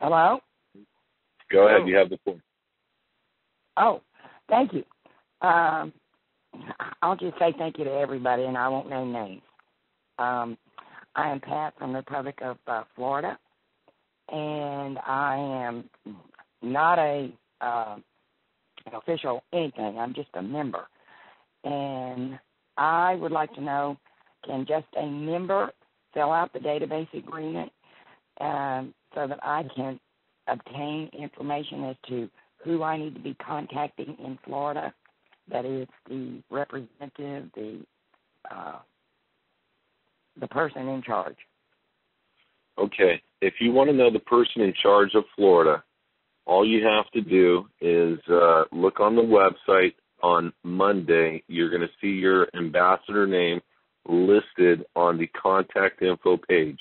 Hello? Go ahead. You have the floor. Oh, thank you. I'll just say thank you to everybody, and I won't name names. I am Pat from the Republic of Florida, and I am not an official anything. I'm just a member. And I would like to know, can just a member fill out the database agreement so that I can obtain information as to who I need to be contacting in Florida? That is the representative, the person in charge. Okay. If you want to know the person in charge of Florida, all you have to do is look on the website on Monday. You're going to see your ambassador name listed on the contact info page.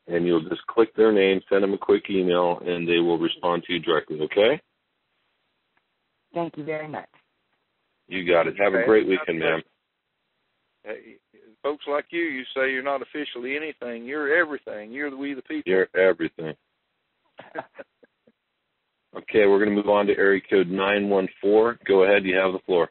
And you'll just click their name, send them a quick email, and they will respond to you directly, okay? Thank you very much. You got it. Have a great weekend, ma'am. Hey, folks like you say you're not officially anything. You're everything. You're we the people. You're everything. Okay, we're going to move on to area code 914. Go ahead. You have the floor.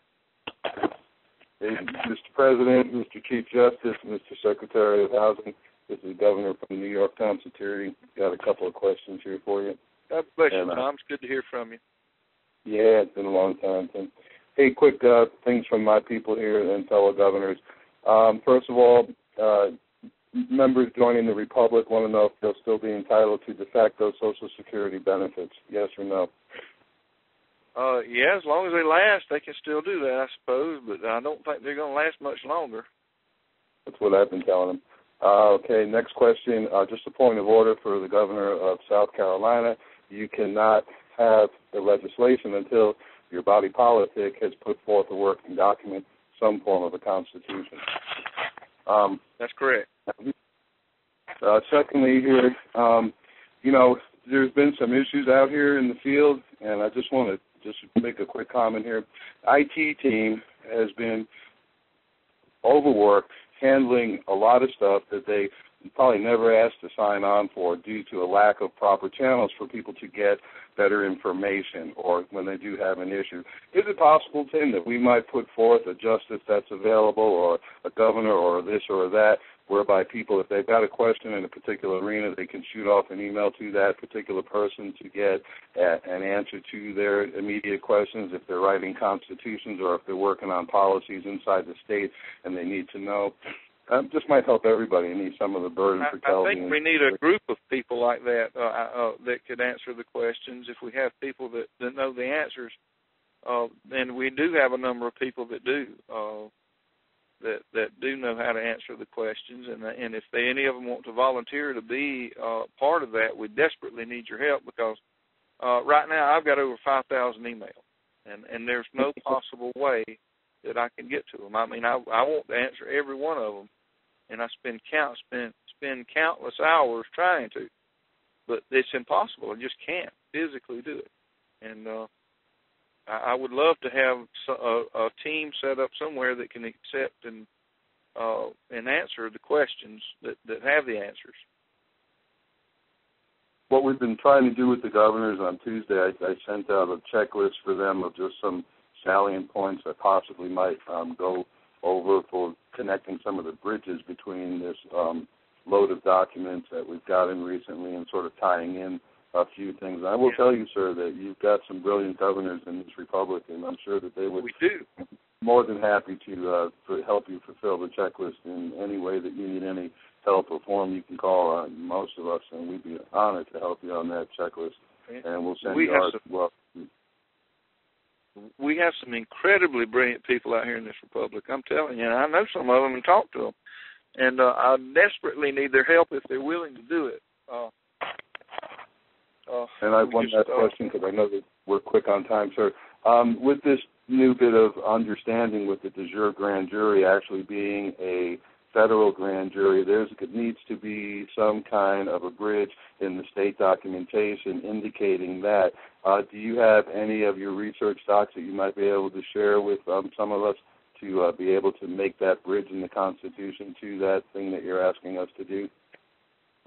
Hey, Mr. President, Mr. Chief Justice, Mr. Secretary of Housing, this is the Governor from New York Town Security. Got a couple of questions here for you. God bless you, Tom. It's good to hear from you. Yeah, it's been a long time, Tim. Hey, quick things from my people here and fellow governors. First of all, members joining the Republic want to know if they'll still be entitled to de facto Social Security benefits. Yes or no? Yeah, as long as they last, they can still do that, I suppose, but I don't think they're going to last much longer. That's what I've been telling them. Okay, next question. Just a point of order for the governor of South Carolina. You cannot have the legislation until your body politic has put forth a working document, some form of a constitution. That's correct. Secondly here, there's been some issues out here in the field, and I just want to make a quick comment here. IT team has been overworked handling a lot of stuff that they probably never asked to sign on for due to a lack of proper channels for people to get better information or when they do have an issue. Is it possible, Tim, that we might put forth a justice that's available or a governor or this or that, whereby people, if they've got a question in a particular arena, they can shoot off an email to that particular person to get an answer to their immediate questions if they're writing constitutions or if they're working on policies inside the state and they need to know? This might help everybody and ease some of the burden for Kelvin. I think we need a group of people like that that could answer the questions. If we have people that know the answers, and we do have a number of people that do that do know how to answer the questions, and if any of them want to volunteer to be part of that, we desperately need your help because right now I've got over 5,000 emails, and there's no possible way that I can get to them. I mean, I want to answer every one of them. And I spend countless hours trying to, but it's impossible. I just can't physically do it. And I would love to have a team set up somewhere that can accept and answer the questions that have the answers. What we've been trying to do with the governors on Tuesday, I sent out a checklist for them of just some salient points that possibly might go over for connecting some of the bridges between this load of documents that we've gotten recently and sort of tying in a few things. And I will tell you, sir, that you've got some brilliant governors in this republic, and I'm sure that they would be more than happy to help you fulfill the checklist in any way that you need any help or form. You can call most of us, and we'd be honored to help you on that checklist. And we'll send you ours as well. We have some incredibly brilliant people out here in this republic. I'm telling you, and I know some of them and talk to them. And I desperately need their help if they're willing to do it. And I have one last question because I know that we're quick on time, sir. With this new bit of understanding with the de jure grand jury actually being a federal grand jury, there needs to be some kind of a bridge in the state documentation indicating that. Do you have any of your research docs that you might be able to share with some of us to be able to make that bridge in the Constitution to that thing that you're asking us to do?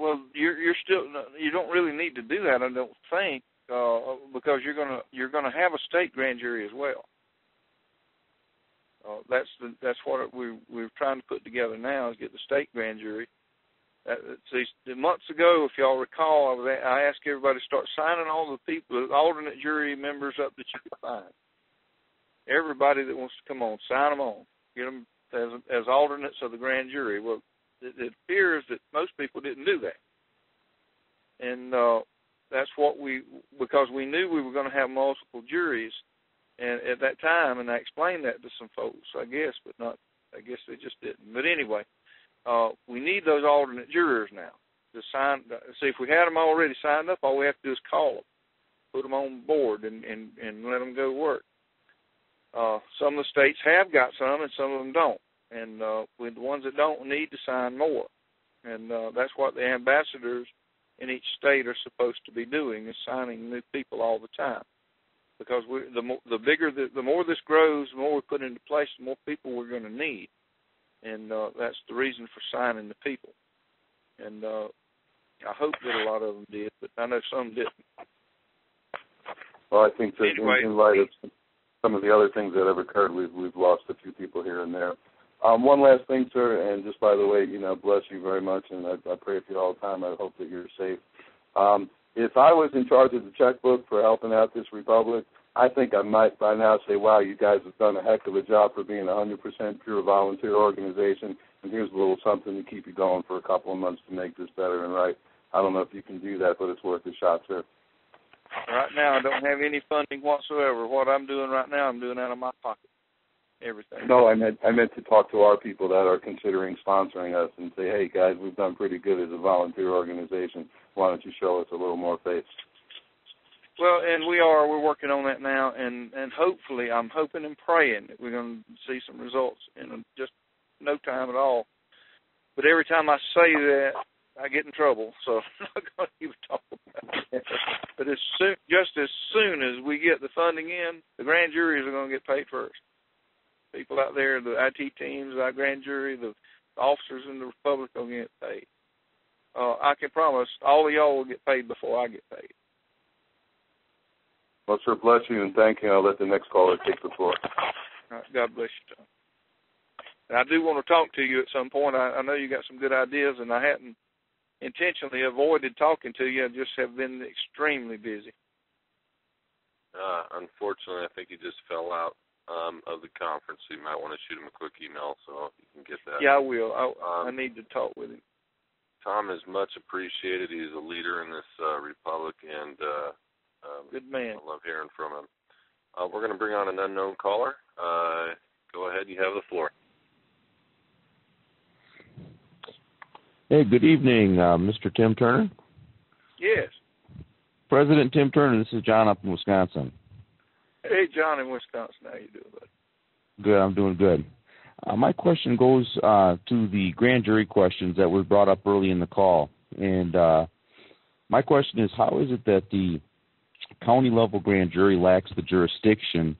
Well, you don't really need to do that, I don't think, because you're gonna have a state grand jury as well. That's what we're trying to put together now, is get the state grand jury. See, months ago, if y'all recall, I asked everybody to start signing all the people, the alternate jury members up that you could find. Everybody that wants to come on, sign them on. Get them as alternates of the grand jury. Well, it appears that most people didn't do that. And that's because we knew we were going to have multiple juries, and at that time, and I explained that to some folks, I guess, but not, I guess they just didn't. But anyway, we need those alternate jurors now to sign. See, if we had them already signed up, all we have to do is call them, put them on board, and let them go work. Some of the states have got some, and some of them don't. And with the ones that don't, need to sign more. And that's what the ambassadors in each state are supposed to be doing, is signing new people all the time. Because the more this grows, the more we put into place, the more people we're going to need. And that's the reason for signing the people. And I hope that a lot of them did, but I know some didn't. Well, I think that in light of some of the other things that have occurred, we've lost a few people here and there. One last thing, sir, and just by the way, bless you very much, and I pray for you all the time. I hope that you're safe. If I was in charge of the checkbook for helping out this republic, I think I might by now say, wow, you guys have done a heck of a job for being a 100% pure volunteer organization, and here's a little something to keep you going for a couple of months to make this better and right. I don't know if you can do that, but it's worth a shot, sir. Right now, I don't have any funding whatsoever. What I'm doing right now, I'm doing out of my pocket. Everything. No, I meant to talk to our people that are considering sponsoring us and say, hey, guys, we've done pretty good as a volunteer organization. Why don't you show us a little more faith? Well, and we're working on that now, and hopefully, I'm hoping and praying that we're going to see some results in just no time at all. But every time I say that, I get in trouble, so I'm not going to even talk about it. But just as soon as we get the funding in, the grand juries are going to get paid first. People out there, the IT teams, our grand jury, the officers in the Republic will get paid. I can promise all of y'all will get paid before I get paid. Well, sir, bless you and thank you. I'll let the next caller take the floor. All right, God bless you, Tom. And I do want to talk to you at some point. I know you got some good ideas, and I hadn't intentionally avoided talking to you. I just have been extremely busy. Unfortunately, I think he just fell out of the conference, so you might want to shoot him a quick email so you can get that. Yeah, I will. I need to talk with him. Tom is much appreciated. He's a leader in this republic, and good man. I love hearing from him. We're going to bring on an unknown caller. Go ahead. You have the floor. Hey, good evening, Mr. Tim Turner. Yes. President Tim Turner, this is John up in Wisconsin. Hey, John in Wisconsin. How you doing, buddy? Good, I'm doing good. My question goes to the grand jury questions that were brought up early in the call. And my question is, how is it that the county-level grand jury lacks the jurisdiction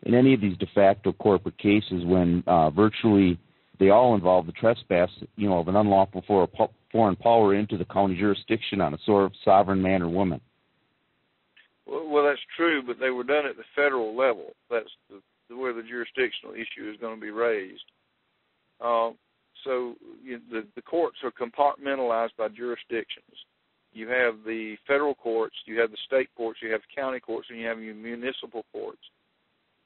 in any of these de facto corporate cases when virtually they all involve the trespass, of an unlawful foreign power into the county jurisdiction on a sort of sovereign man or woman? Well, that's true, but they were done at the federal level. That's where the jurisdictional issue is going to be raised. So the courts are compartmentalized by jurisdictions. You have the federal courts, you have the state courts, you have the county courts, and you have your municipal courts.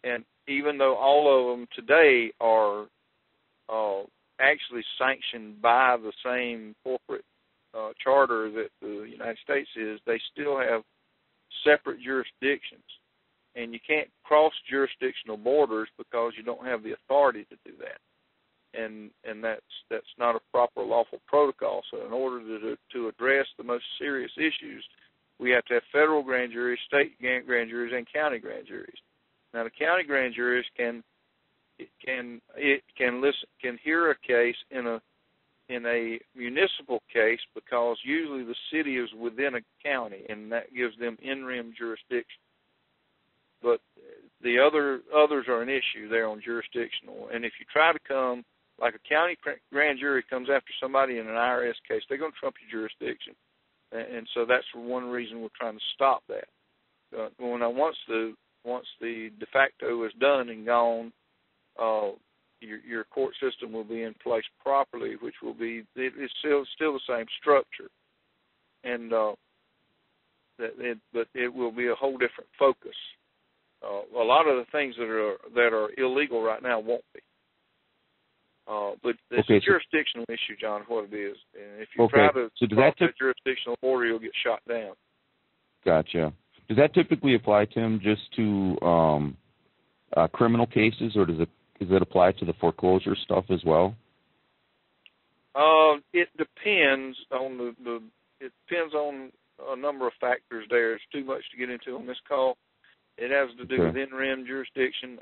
And even though all of them today are actually sanctioned by the same corporate charter that the United States is, they still have separate jurisdictions, and you can't cross jurisdictional borders because you don't have the authority to do that, and that's not a proper lawful protocol. So in order to address the most serious issues, we have to have federal grand juries, state grand juries, and county grand juries. Now the county grand juries can hear a case in a municipal case because usually the city is within a county, and that gives them in-rem jurisdiction. But the others are an issue there on jurisdictional. And if you try to come like a county grand jury comes after somebody in an IRS case, they're going to trump your jurisdiction. And so that's one reason we're trying to stop that. Once the de facto is done and gone, your court system will be in place properly, which will be it's still the same structure, and but it will be a whole different focus. A lot of the things that are illegal right now won't be. But it's a jurisdictional issue, John, what it is. And if you try to cross that jurisdictional border, you'll get shot down. Gotcha. Does that typically apply, Tim, just to criminal cases, or does it apply to the foreclosure stuff as well? It depends on it depends on a number of factors there. It's too much to get into on this call. It has to do with in-rem jurisdiction.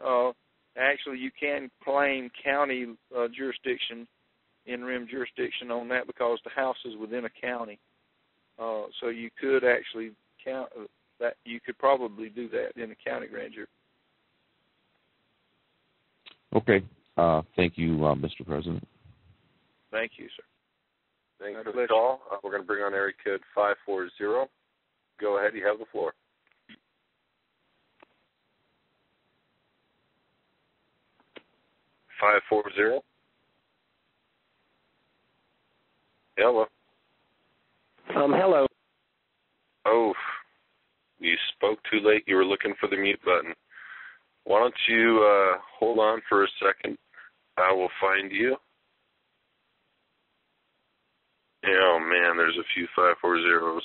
Actually, you can claim county jurisdiction, in-rem jurisdiction on that because the house is within a county. So you could actually count that. You could probably do that in a county grand jury. Okay. Thank you, Mr. President. Thank you, sir. Thanks for the call. We're going to bring on area code 540. Go ahead. You have the floor. 540. Hello. Hello. Oh, you spoke too late. You were looking for the mute button. Why don't you hold on for a second? I will find you. Oh, man, there's a few 540s.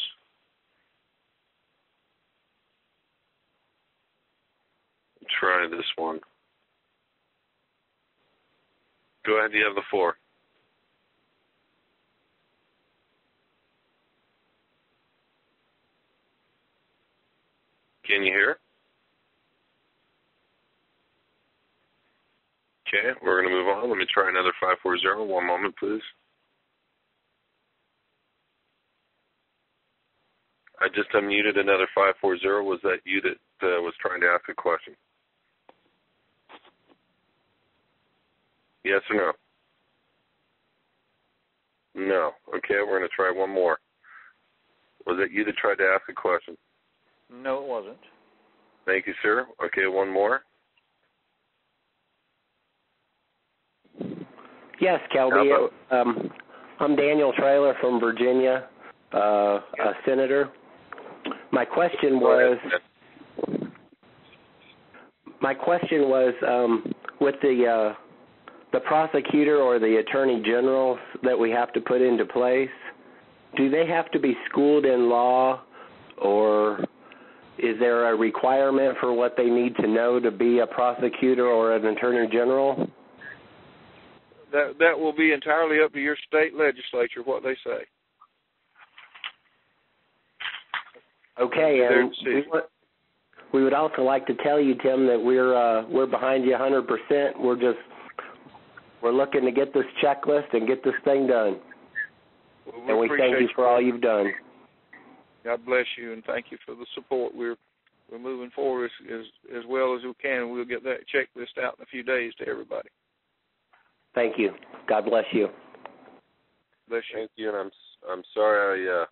Try this one. Go ahead, you have the floor. Can you hear? Okay, we're going to move on. Let me try another 540. One moment, please. I just unmuted another 540. Was that you that was trying to ask a question? Yes or no? No. Okay, we're going to try one more. Was it you that tried to ask a question? No, it wasn't. Thank you, sir. Okay, one more. Yes, Kelby. I'm Daniel Traylor from Virginia, a senator. My question was with the prosecutor or the attorney general that we have to put into place, do they have to be schooled in law, or is there a requirement for what they need to know to be a prosecutor or an attorney general? That will be entirely up to your state legislature, what they say. Okay, and we would also like to tell you, Tim, that we're behind you 100%. We're looking to get this checklist and get this thing done. Well, and we thank you for all you've done. God bless you, and thank you for the support. We're moving forward as well as we can. We'll get that checklist out in a few days to everybody. Thank you. God bless you. Bless you. Thank you, and I'm sorry I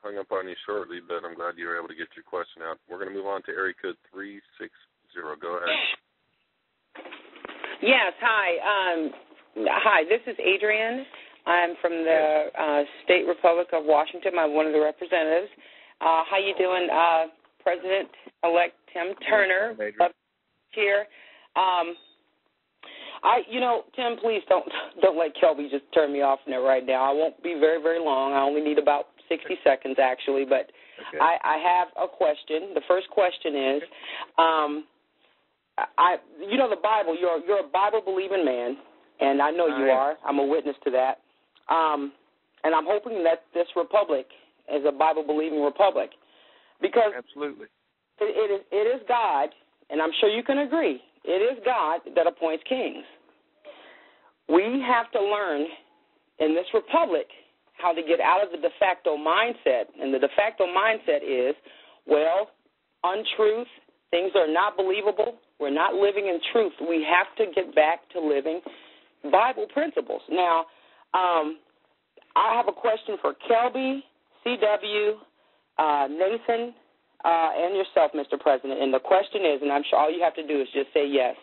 hung up on you shortly, but I'm glad you were able to get your question out. We're going to move on to area code 360. Go ahead. Yes, hi. Hi, this is Adrienne. I'm from the State Republic of Washington. I'm one of the representatives. How you doing, President-elect Tim Turner? Here. Tim, please don't let Kelby just turn me off right now. I won't be very, very long. I only need about 60 seconds, actually. But okay. I have a question. The first question is, the Bible. You're a Bible-believing man, and I know you are. I'm a witness to that. And I'm hoping that this republic is a Bible-believing republic, because absolutely, it is God, and I'm sure you can agree. It is God that appoints kings. We have to learn in this republic how to get out of the de facto mindset. And the de facto mindset is, untruth, things are not believable. We're not living in truth. We have to get back to living Bible principles. Now, I have a question for Kelby, CW, Nathan, and yourself, Mr. President. And the question is, and I'm sure all you have to do is just say yes.